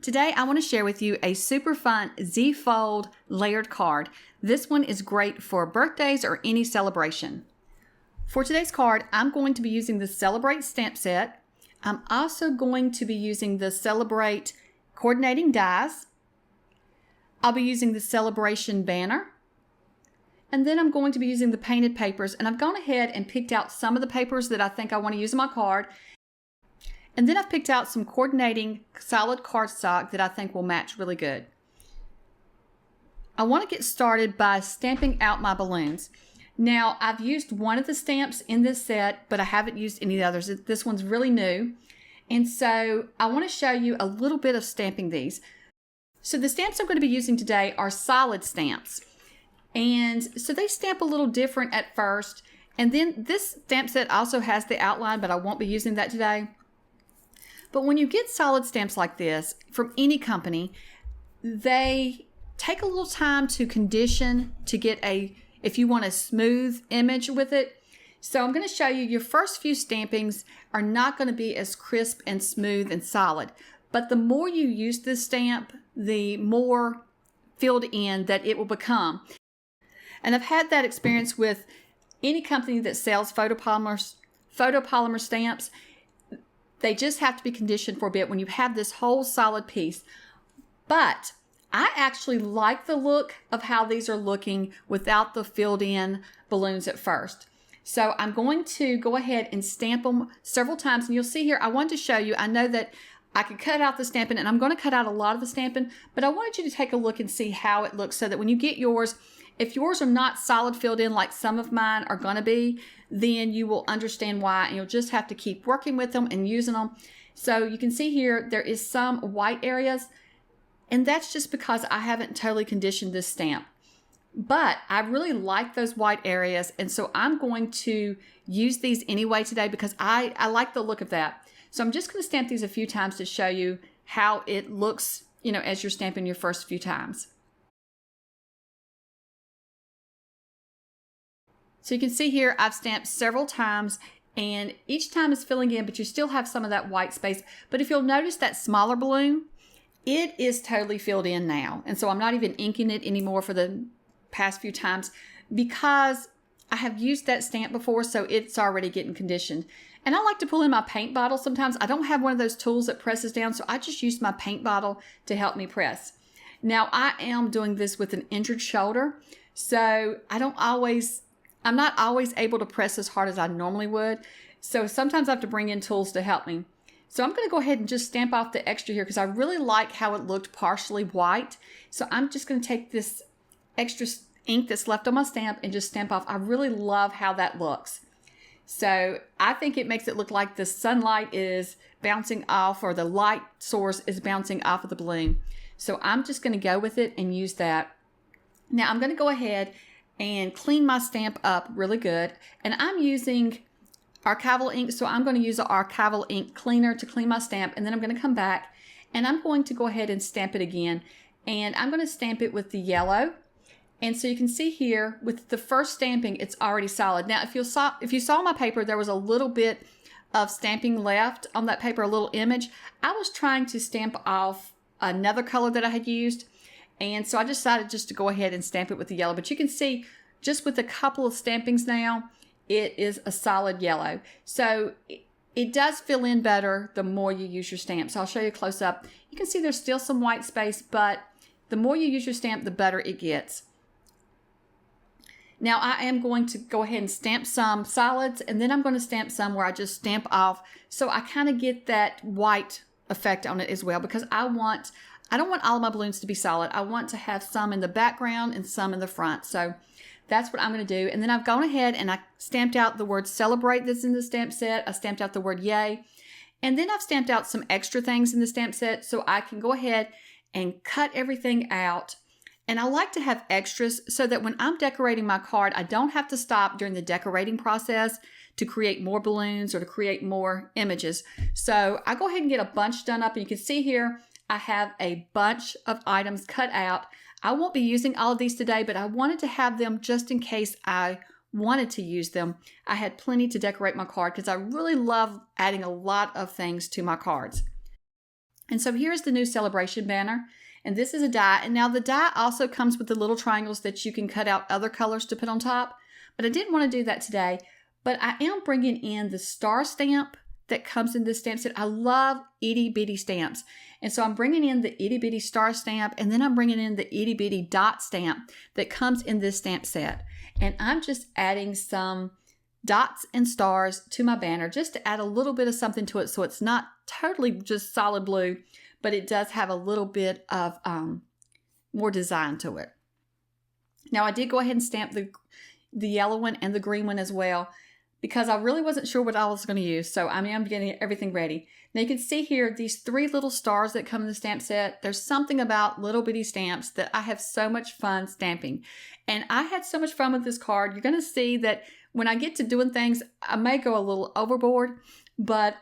Today I want to share with you a super fun Z-fold layered card. This one is great for birthdays or any celebration. For today's card, I'm going to be using the Celebrate stamp set. I'm also going to be using the Celebrate coordinating dies. I'll be using the Celebration banner. And then I'm going to be using the painted papers, and I've gone ahead and picked out some of the papers that I think I want to use on my card. And then I've picked out some coordinating solid cardstock that I think will match really good. I want to get started by stamping out my balloons. Now, I've used one of the stamps in this set, but I haven't used any of the others. This one's really new. And so I want to show you a little bit of stamping these. So the stamps I'm going to be using today are solid stamps. And so they stamp a little different at first. And then this stamp set also has the outline, but I won't be using that today. But when you get solid stamps like this from any company, they take a little time to condition to get if you want a smooth image with it. So I'm going to show you your first few stampings are not going to be as crisp and smooth and solid. But the more you use this stamp, the more filled in that it will become. And I've had that experience with any company that sells photopolymer stamps. They just have to be conditioned for a bit when you have this whole solid piece. But I actually like the look of how these are looking without the filled in balloons at first. So I'm going to go ahead and stamp them several times. And you'll see here, I wanted to show you, I know that I could cut out the stamping, and I'm going to cut out a lot of the stamping, but I wanted you to take a look and see how it looks so that when you get yours, if yours are not solid filled in like some of mine are going to be, then you will understand why, and you'll just have to keep working with them and using them. So you can see here there is some white areas, and that's just because I haven't totally conditioned this stamp. But I really like those white areas, and so I'm going to use these anyway today because I like the look of that. So I'm just going to stamp these a few times to show you how it looks, as you're stamping your first few times. So you can see here I've stamped several times, and each time is filling in, but you still have some of that white space. But if you'll notice that smaller balloon, it is totally filled in now. And so I'm not even inking it anymore for the past few times because I have used that stamp before, so it's already getting conditioned. And I like to pull in my paint bottle sometimes. I don't have one of those tools that presses down, so I just use my paint bottle to help me press. Now I am doing this with an injured shoulder, so I'm not always able to press as hard as I normally would. So sometimes I have to bring in tools to help me. So I'm going to go ahead and just stamp off the extra here because I really like how it looked partially white. So I'm just going to take this extra ink that's left on my stamp and just stamp off. I really love how that looks. So I think it makes it look like the sunlight is bouncing off, or the light source is bouncing off of the balloon. So I'm just going to go with it and use that. Now I'm going to go ahead and clean my stamp up really good. And I'm using archival ink, so I'm going to use an archival ink cleaner to clean my stamp. And then I'm going to come back and I'm going to go ahead and stamp it again. And I'm going to stamp it with the yellow. And so you can see here with the first stamping, it's already solid. Now, if you saw my paper, there was a little bit of stamping left on that paper, a little image. I was trying to stamp off another color that I had used. And so I decided just to go ahead and stamp it with the yellow. But you can see just with a couple of stampings now, it is a solid yellow. So it does fill in better the more you use your stamp. So I'll show you a close up. You can see there's still some white space, but the more you use your stamp, the better it gets. Now I am going to go ahead and stamp some solids, and then I'm going to stamp some where I just stamp off. So I kind of get that white effect on it as well, because I don't want all of my balloons to be solid. I want to have some in the background and some in the front. So that's what I'm going to do. And then I've gone ahead and I stamped out the word celebrate that's in the stamp set. I stamped out the word yay. And then I've stamped out some extra things in the stamp set so I can go ahead and cut everything out. And I like to have extras so that when I'm decorating my card, I don't have to stop during the decorating process to create more balloons or to create more images. So I go ahead and get a bunch done up. And you can see here, I have a bunch of items cut out. I won't be using all of these today, but I wanted to have them just in case I wanted to use them. I had plenty to decorate my card because I really love adding a lot of things to my cards. And so here's the new celebration banner. And this is a die. And now the die also comes with the little triangles that you can cut out other colors to put on top. But I didn't want to do that today. But I am bringing in the star stamp that comes in this stamp set. I love itty bitty stamps. And so I'm bringing in the itty bitty star stamp, and then I'm bringing in the itty bitty dot stamp that comes in this stamp set. And I'm just adding some dots and stars to my banner just to add a little bit of something to it so it's not totally just solid blue, but it does have a little bit of more design to it. Now I did go ahead and stamp the yellow one and the green one as well, because I really wasn't sure what I was going to use. So I am getting everything ready. Now you can see here these 3 little stars that come in the stamp set. There's something about little bitty stamps that I have so much fun stamping. And I had so much fun with this card. You're going to see that when I get to doing things, I may go a little overboard, but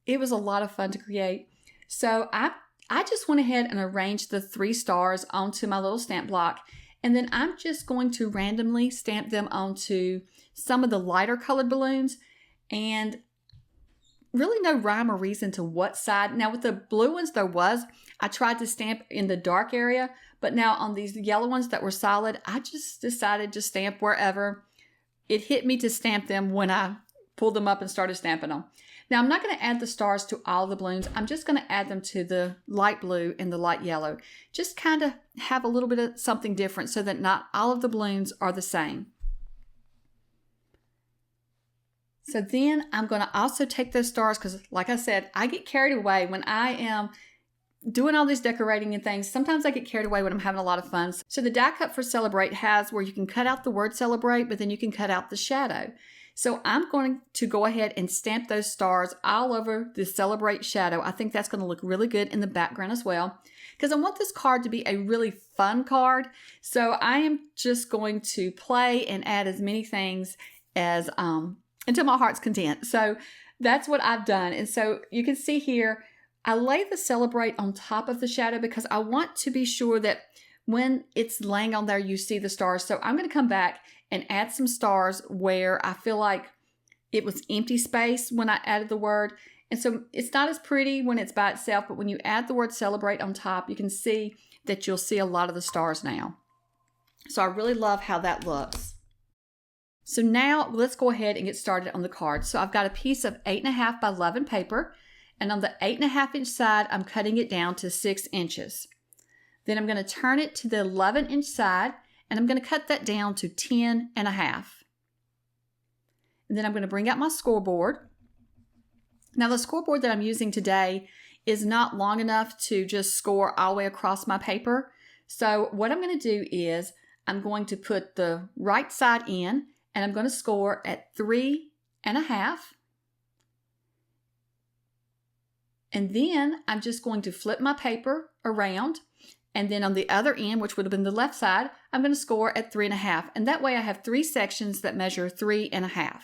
it was a lot of fun to create. So I just went ahead and arranged the 3 stars onto my little stamp block. And then I'm just going to randomly stamp them onto some of the lighter colored balloons, and really no rhyme or reason to what side. Now with the blue ones I tried to stamp in the dark area, but now on these yellow ones that were solid, I just decided to stamp wherever it hit me to stamp them when I pulled them up and started stamping them. Now I'm not going to add the stars to all the balloons. I'm just going to add them to the light blue and the light yellow. Just kind of have a little bit of something different so that not all of the balloons are the same. So then I'm going to also take those stars, because like I said, I get carried away when I am doing all this decorating and things. Sometimes I get carried away when I'm having a lot of fun. So the die cut for Celebrate has where you can cut out the word Celebrate, but then you can cut out the shadow. So I'm going to go ahead and stamp those stars all over the Celebrate shadow. I think that's going to look really good in the background as well, because I want this card to be a really fun card. So I am just going to play and add as many things as until my heart's content. So that's what I've done. And so you can see here, I lay the Celebrate on top of the shadow because I want to be sure that when it's laying on there, you see the stars. So I'm going to come back and add some stars where I feel like it was empty space when I added the word. And so it's not as pretty when it's by itself, but when you add the word Celebrate on top, you can see that you'll see a lot of the stars now. So I really love how that looks. So now let's go ahead and get started on the card. So I've got a piece of 8.5 by 11 paper, and on the 8.5 inch side, I'm cutting it down to 6 inches. Then I'm going to turn it to the 11 inch side, and I'm going to cut that down to 10.5. And then I'm going to bring out my scoreboard. Now the scoreboard that I'm using today is not long enough to just score all the way across my paper. So what I'm going to do is I'm going to put the right side in, and I'm going to score at 3.5. And then I'm just going to flip my paper around. And then on the other end, which would have been the left side, I'm going to score at 3.5. And that way I have 3 sections that measure 3.5.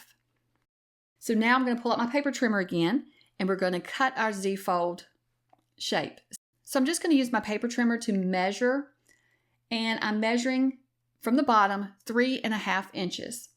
So now I'm going to pull out my paper trimmer again, and we're going to cut our Z-fold shape. So I'm just going to use my paper trimmer to measure, and I'm measuring from the bottom 3.5 inches.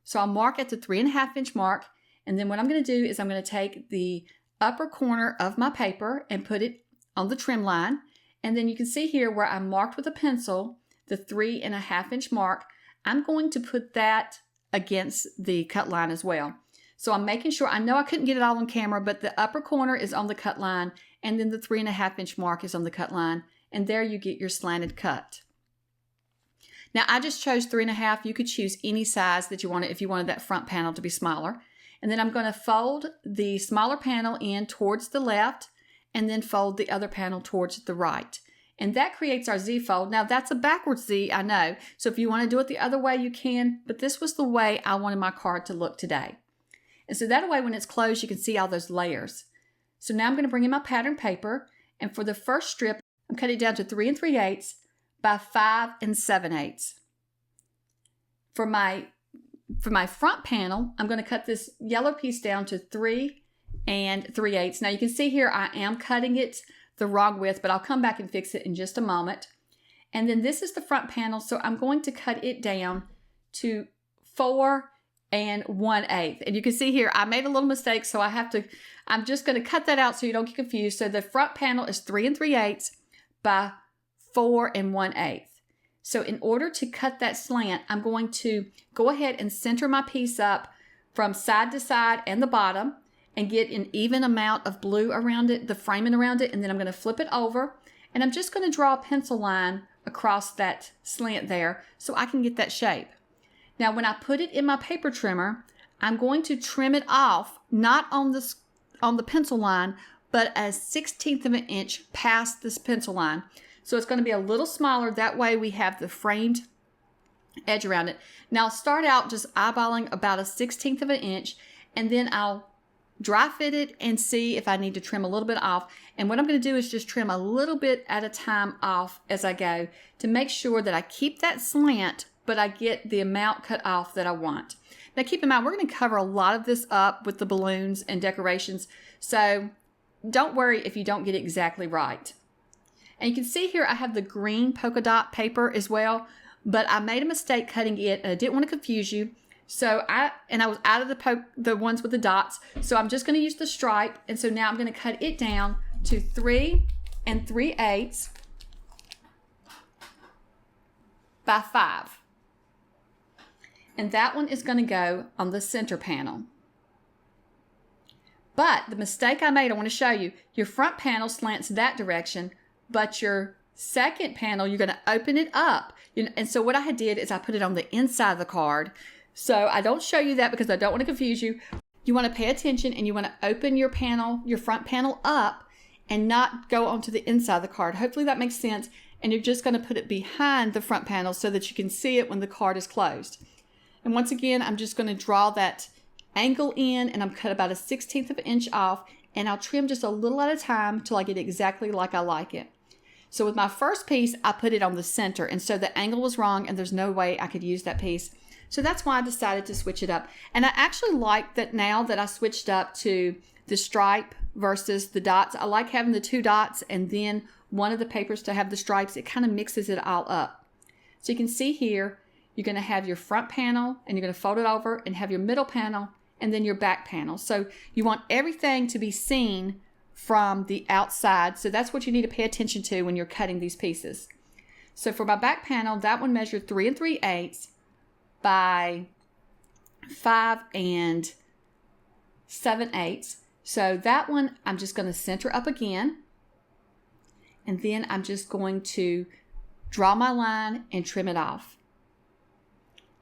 So I'll mark at the 3.5 inch mark, and then what I'm going to do is I'm going to take the upper corner of my paper and put it on the trim line, and then you can see here where I marked with a pencil the 3.5 inch mark. I'm going to put that against the cut line as well. So I'm making sure, I know I couldn't get it all on camera, but the upper corner is on the cut line, and then the 3.5 inch mark is on the cut line, and there you get your slanted cut. Now I just chose 3.5. You could choose any size that you wanted if you wanted that front panel to be smaller. And then I'm going to fold the smaller panel in towards the left, and then fold the other panel towards the right. And that creates our Z fold. Now that's a backwards Z, I know. So if you want to do it the other way, you can, but this was the way I wanted my card to look today. And so that way when it's closed, you can see all those layers. So now I'm going to bring in my pattern paper, and for the first strip, I'm cutting it down to 3 3/8 by 5 7/8. For my front panel, I'm going to cut this yellow piece down to 3 3/8. Now you can see here I am cutting it the wrong width, but I'll come back and fix it in just a moment. And then this is the front panel, so I'm going to cut it down to 4 1/8. And you can see here, I made a little mistake, so I'm just going to cut that out so you don't get confused. So the front panel is 3 3/8 by 4 1/8. So in order to cut that slant, I'm going to go ahead and center my piece up from side to side and the bottom and get an even amount of blue around it, the framing around it, and then I'm going to flip it over. And I'm just going to draw a pencil line across that slant there so I can get that shape. Now when I put it in my paper trimmer, I'm going to trim it off, not on the pencil line, but a 1/16 of an inch past this pencil line. So it's going to be a little smaller. That way we have the framed edge around it. Now I'll start out just eyeballing about a 1/16 of an inch, and then I'll dry fit it and see if I need to trim a little bit off. And what I'm going to do is just trim a little bit at a time off as I go to make sure that I keep that slant, but I get the amount cut off that I want. Now keep in mind, we're going to cover a lot of this up with the balloons and decorations, so don't worry if you don't get it exactly right. And you can see here I have the green polka dot paper as well, but I made a mistake cutting it and I didn't want to confuse you. So I was out of the ones with the dots, so I'm just going to use the stripe. And so now I'm going to cut it down to 3 3/8 by 5. And that one is going to go on the center panel. But the mistake I made, I want to show you, your front panel slants that direction, but your second panel, you're going to open it up. And so what I did is I put it on the inside of the card. So I don't show you that because I don't want to confuse you. You want to pay attention and you want to open your panel, your front panel up, and not go onto the inside of the card. Hopefully that makes sense. And you're just going to put it behind the front panel so that you can see it when the card is closed. And once again, I'm just going to draw that angle in, and I'm cut about a 1/16 of an inch off, and I'll trim just a little at a time till I get exactly like I like it. So with my first piece, I put it on the center, and so the angle was wrong and there's no way I could use that piece. So that's why I decided to switch it up. And I actually like that now that I switched up to the stripe versus the dots. I like having the 2 dots and then one of the papers to have the stripes. It kind of mixes it all up. So you can see here, you're going to have your front panel and you're going to fold it over and have your middle panel and then your back panel. So you want everything to be seen from the outside. So that's what you need to pay attention to when you're cutting these pieces. So for my back panel, that one measured 3 3/8 by 5 7/8. So that one I'm just going to center up again, and then I'm just going to draw my line and trim it off.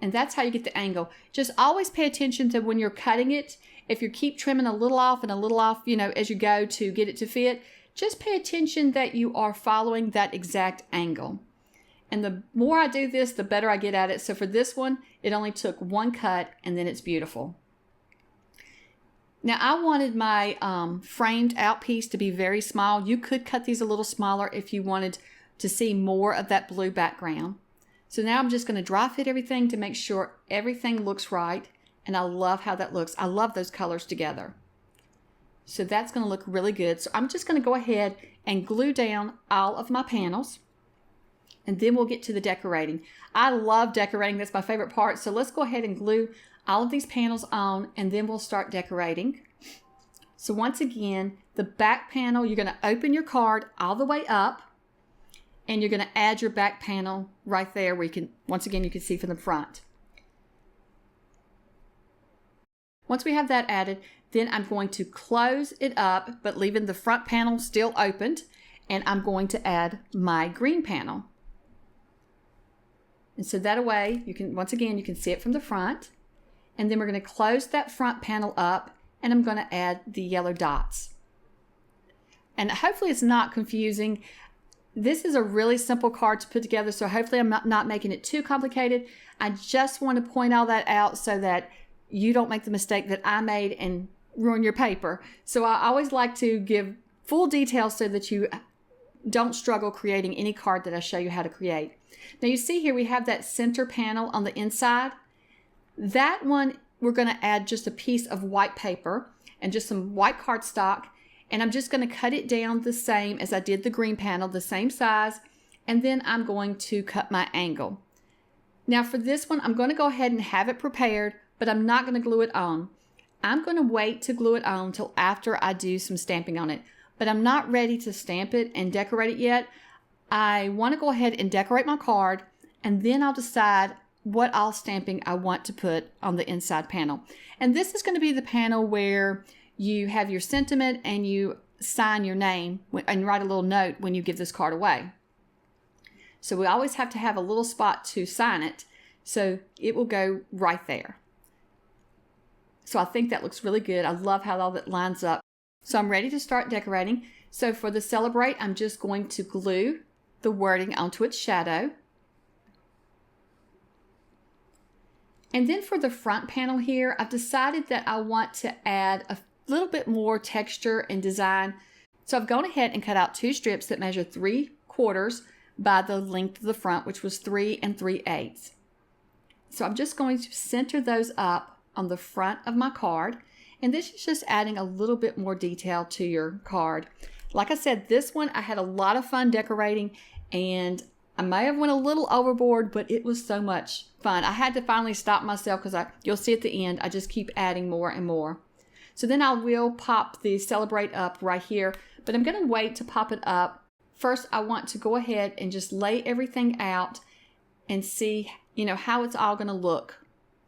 And that's how you get the angle. Just always pay attention to when you're cutting it. If you keep trimming a little off and a little off, as you go to get it to fit, just pay attention that you are following that exact angle. And the more I do this, the better I get at it. So for this one, it only took 1 cut and then it's beautiful. Now I wanted my framed out piece to be very small. You could cut these a little smaller if you wanted to see more of that blue background. So now I'm just going to dry fit everything to make sure everything looks right. And I love how that looks. I love those colors together. So that's going to look really good. So I'm just going to go ahead and glue down all of my panels. And then we'll get to the decorating. I love decorating. That's my favorite part. So let's go ahead and glue all of these panels on, and then we'll start decorating. So once again, the back panel, you're going to open your card all the way up, and you're going to add your back panel right there where you can, once again, you can see from the front. Once we have that added, then I'm going to close it up, but leaving the front panel still opened, and I'm going to add my green panel. And so that way, you can, once again, you can see it from the front. And then we're going to close that front panel up, and I'm going to add the yellow dots. And hopefully it's not confusing. This is a really simple card to put together, so hopefully I'm not making it too complicated. I just want to point all that out so that you don't make the mistake that I made and ruin your paper. So I always like to give full details so that you don't struggle creating any card that I show you how to create. Now you see here we have that center panel on the inside. That one we're going to add just a piece of white paper and just some white cardstock, and I'm just going to cut it down the same as I did the green panel, the same size, and then I'm going to cut my angle. Now for this one, I'm going to go ahead and have it prepared but I'm not going to glue it on. I'm going to wait to glue it on until after I do some stamping on it, but I'm not ready to stamp it and decorate it yet. I want to go ahead and decorate my card, and then I'll decide what all stamping I want to put on the inside panel. And this is going to be the panel where you have your sentiment and you sign your name and write a little note when you give this card away. So we always have to have a little spot to sign it, so it will go right there. So I think that looks really good. I love how all that lines up. So I'm ready to start decorating. So for the Celebrate, I'm just going to glue the wording onto its shadow. And then for the front panel here, I've decided that I want to add a little bit more texture and design. So I've gone ahead and cut out 2 strips that measure 3/4 by the length of the front, which was 3 3/8. So I'm just going to center those up on the front of my card. And this is just adding a little bit more detail to your card. Like I said, this one I had a lot of fun decorating, and I may have went a little overboard, but it was so much fun. I had to finally stop myself because you'll see at the end, I just keep adding more and more. So then I will pop the Celebrate up right here, but I'm going to wait to pop it up. First, I want to go ahead and just lay everything out and see, how it's all going to look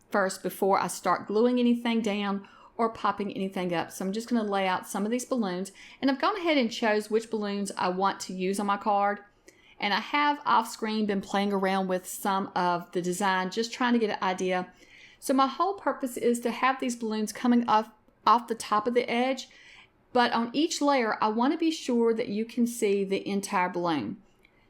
first before I start gluing anything down or popping anything up. So I'm just going to lay out some of these balloons, and I've gone ahead and chose which balloons I want to use on my card. And I have off screen been playing around with some of the design, just trying to get an idea. So my whole purpose is to have these balloons coming off the top of the edge, but on each layer, I want to be sure that you can see the entire balloon.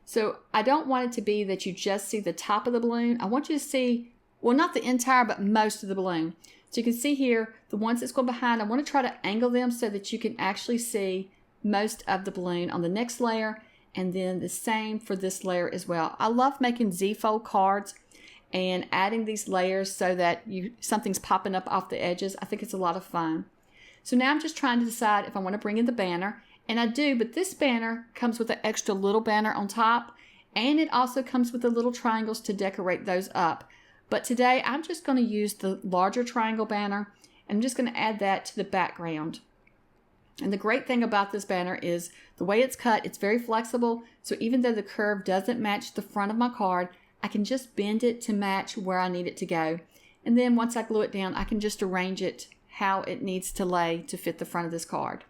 So I don't want it to be that you just see the top of the balloon. I want you to see, well, not the entire, but most of the balloon. So you can see here, the ones that's going behind, I want to try to angle them so that you can actually see most of the balloon on the next layer, and then the same for this layer as well. I love making Z-fold cards and adding these layers so that something's popping up off the edges. I think it's a lot of fun. So now I'm just trying to decide if I want to bring in the banner, and I do, but this banner comes with an extra little banner on top, and it also comes with the little triangles to decorate those up. But today I'm just going to use the larger triangle banner, and I'm just going to add that to the background. And the great thing about this banner is the way it's cut, it's very flexible. So even though the curve doesn't match the front of my card, I can just bend it to match where I need it to go. And then once I glue it down, I can just arrange it how it needs to lay to fit the front of this card.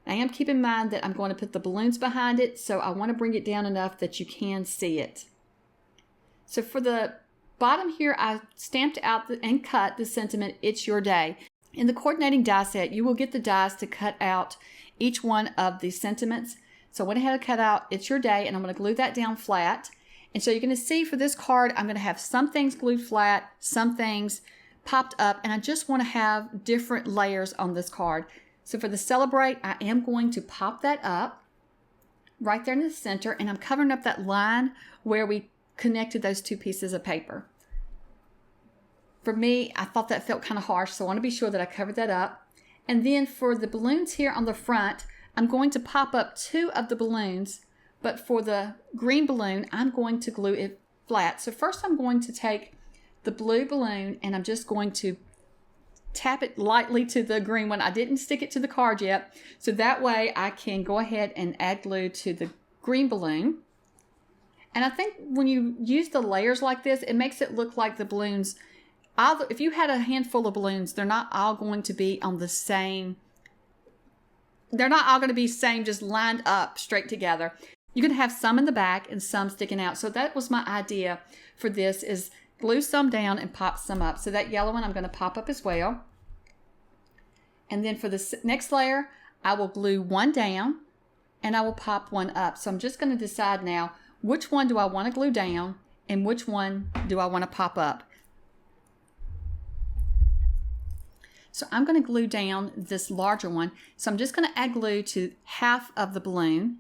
I am keeping in mind that I'm going to put the balloons behind it, so I want to bring it down enough that you can see it. So for the bottom here, I stamped out and cut the sentiment, "It's your day." In the coordinating die set, you will get the dies to cut out each one of the sentiments. So I went ahead and cut out "It's your day," and I'm going to glue that down flat. And so you're going to see for this card, I'm going to have some things glued flat, some things popped up, and I just want to have different layers on this card. So for the Celebrate, I am going to pop that up right there in the center, and I'm covering up that line where we connected those 2 pieces of paper. For me, I thought that felt kind of harsh, so I want to be sure that I covered that up. And then for the balloons here on the front, I'm going to pop up 2 of the balloons, but for the green balloon, I'm going to glue it flat. So first I'm going to take the blue balloon, and I'm just going to tap it lightly to the green one. I didn't stick it to the card yet, so that way I can go ahead and add glue to the green balloon. And I think when you use the layers like this, it makes it look like the balloons, if you had a handful of balloons, they're not all going to be on the same, they're not all going to be same, just lined up straight together. You're going to have some in the back and some sticking out. So that was my idea for this, is glue some down and pop some up. So that yellow one I'm going to pop up as well. And then for the next layer, I will glue one down and I will pop one up. So I'm just going to decide now, which one do I want to glue down and which one do I want to pop up. So I'm going to glue down this larger one. So I'm just going to add glue to half of the balloon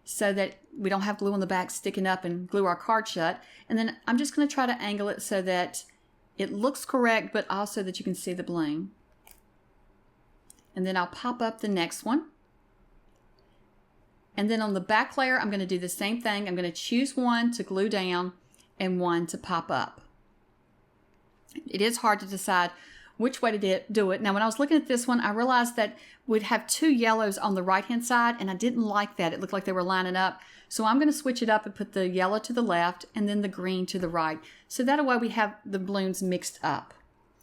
so that we don't have glue on the back sticking up and glue our card shut. And then I'm just going to try to angle it so that it looks correct, but also that you can see the balloon. And then I'll pop up the next one. And then on the back layer, I'm going to do the same thing. I'm going to choose one to glue down and one to pop up. It is hard to decide which way to do it. Now, when I was looking at this one, I realized that we'd have 2 yellows on the right-hand side, and I didn't like that. It looked like they were lining up. So I'm going to switch it up and put the yellow to the left and then the green to the right. So that way we have the balloons mixed up.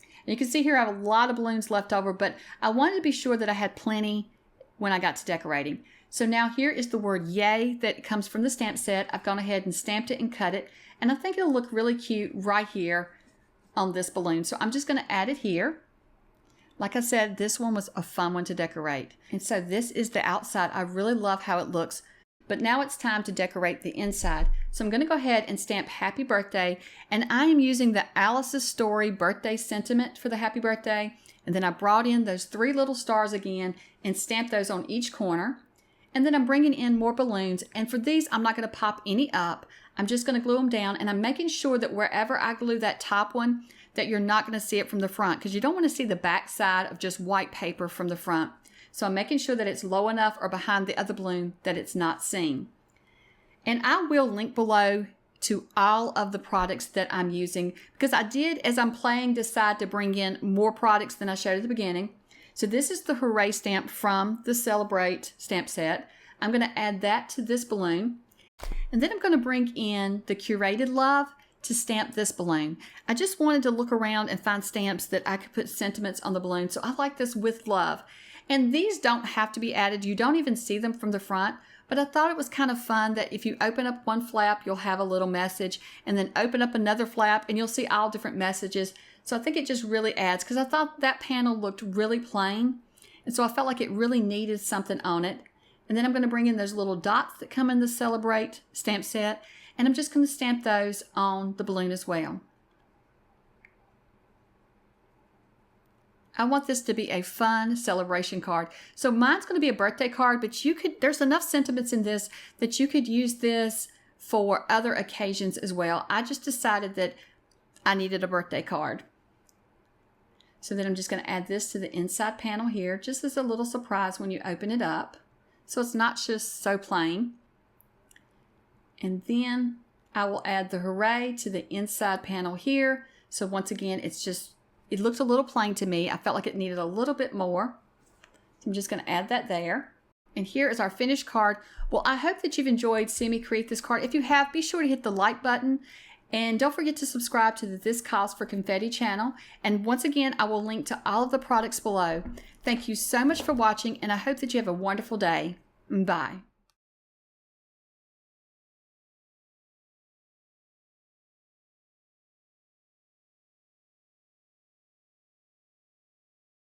And you can see here I have a lot of balloons left over, but I wanted to be sure that I had plenty when I got to decorating. So now here is the word yay that comes from the stamp set. I've gone ahead and stamped it and cut it, and I think it'll look really cute right here on this balloon. So I'm just going to add it here. Like I said, this one was a fun one to decorate. And so this is the outside. I really love how it looks. But now it's time to decorate the inside. So I'm going to go ahead and stamp happy birthday. And I am using the Alice's Story birthday sentiment for the happy birthday. And then I brought in those 3 little stars again and stamped those on each corner. And then I'm bringing in more balloons. And for these, I'm not going to pop any up. I'm just going to glue them down. And I'm making sure that wherever I glue that top one, that you're not going to see it from the front, because you don't want to see the back side of just white paper from the front. So I'm making sure that it's low enough or behind the other balloon that it's not seen. And I will link below to all of the products that I'm using, because I did, as I'm playing, decide to bring in more products than I showed at the beginning. So this is the Hooray stamp from the Celebrate stamp set. I'm going to add that to this balloon. And then I'm going to bring in the Curated Love to stamp this balloon. I just wanted to look around and find stamps that I could put sentiments on the balloon. So I like this With Love. And these don't have to be added. You don't even see them from the front. But I thought it was kind of fun that if you open up one flap, you'll have a little message, and then open up another flap and you'll see all different messages. So I think it just really adds, because I thought that panel looked really plain. And so I felt like it really needed something on it. And then I'm going to bring in those little dots that come in the Celebrate stamp set. And I'm just going to stamp those on the balloon as well. I want this to be a fun celebration card. So mine's going to be a birthday card, but there's enough sentiments in this that you could use this for other occasions as well. I just decided that I needed a birthday card. So then I'm just going to add this to the inside panel here, just as a little surprise when you open it up. So it's not just so plain. And then I will add the Hooray to the inside panel here. So once again, it looked a little plain to me. I felt like it needed a little bit more. So I'm just going to add that there. And here is our finished card. Well, I hope that you've enjoyed seeing me create this card. If you have, be sure to hit the like button. And don't forget to subscribe to the This Calls for Confetti channel. And once again, I will link to all of the products below. Thank you so much for watching, and I hope that you have a wonderful day. Bye.